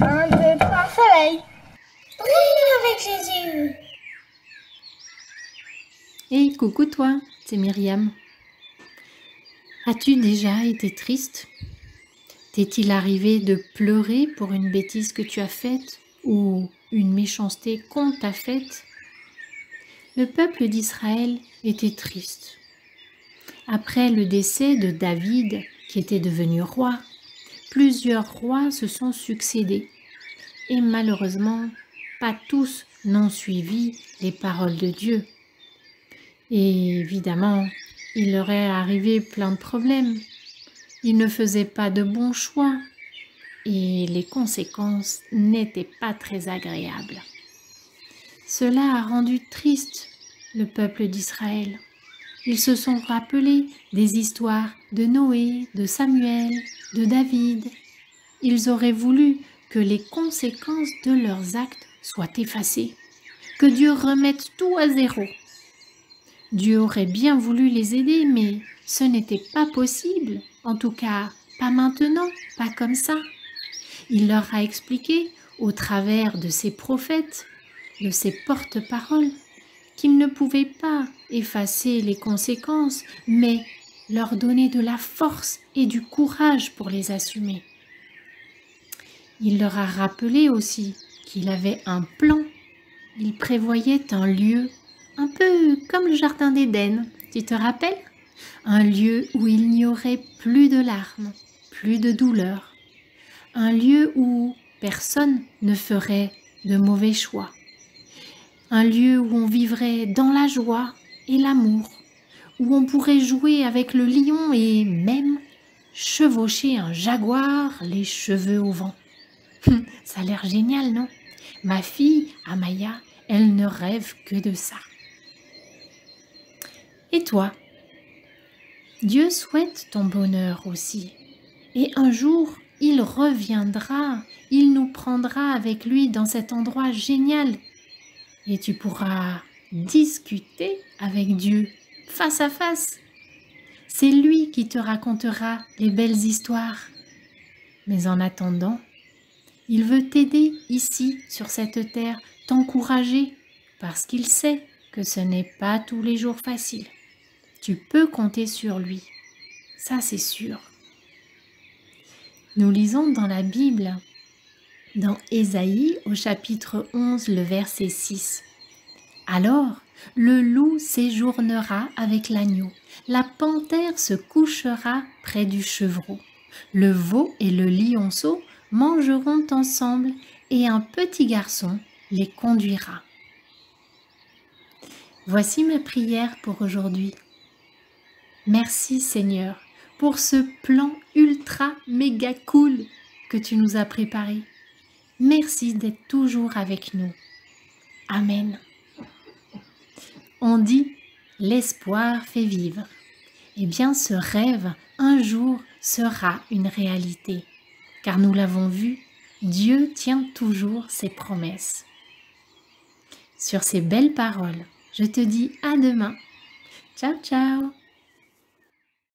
Un, deux, trois, soleil. Brille avec Jésus. Hey, coucou toi, c'est Myriam. As-tu déjà été triste? T'est-il arrivé de pleurer pour une bêtise que tu as faite ou une méchanceté qu'on t'a faite? Le peuple d'Israël était triste. Après le décès de David, qui était devenu roi, plusieurs rois se sont succédés. Et malheureusement, pas tous n'ont suivi les paroles de Dieu. Et évidemment, il leur est arrivé plein de problèmes. Ils ne faisaient pas de bons choix et les conséquences n'étaient pas très agréables. Cela a rendu triste le peuple d'Israël. Ils se sont rappelés des histoires de Noé, de Samuel, de David. Ils auraient voulu que les conséquences de leurs actes soient effacées, que Dieu remette tout à zéro. Dieu aurait bien voulu les aider, mais ce n'était pas possible. En tout cas, pas maintenant, pas comme ça. Il leur a expliqué, au travers de ses prophètes, de ses porte-paroles, qu'il ne pouvait pas effacer les conséquences, mais leur donner de la force et du courage pour les assumer. Il leur a rappelé aussi qu'il avait un plan. Il prévoyait un lieu un peu comme le jardin d'Éden, tu te rappelles? Un lieu où il n'y aurait plus de larmes, plus de douleur. Un lieu où personne ne ferait de mauvais choix. Un lieu où on vivrait dans la joie et l'amour, où on pourrait jouer avec le lion et même chevaucher un jaguar les cheveux au vent. Ça a l'air génial, non? Ma fille, Amaya, elle ne rêve que de ça. Et toi? Dieu souhaite ton bonheur aussi. Et un jour, il reviendra, il nous prendra avec lui dans cet endroit génial. Et tu pourras discuter avec Dieu face à face. C'est lui qui te racontera les belles histoires. Mais en attendant, il veut t'aider ici, sur cette terre, t'encourager, parce qu'il sait que ce n'est pas tous les jours facile. Tu peux compter sur lui, ça c'est sûr. Nous lisons dans la Bible, dans Ésaïe au chapitre 11, le verset 6. Alors, le loup séjournera avec l'agneau, la panthère se couchera près du chevreau, le veau et le lionceau mangeront ensemble et un petit garçon les conduira. Voici ma prière pour aujourd'hui. Merci Seigneur pour ce plan ultra méga cool que tu nous as préparé. Merci d'être toujours avec nous. Amen. On dit l'espoir fait vivre. Eh bien ce rêve un jour sera une réalité. Car nous l'avons vu, Dieu tient toujours ses promesses. Sur ces belles paroles, je te dis à demain. Ciao ciao.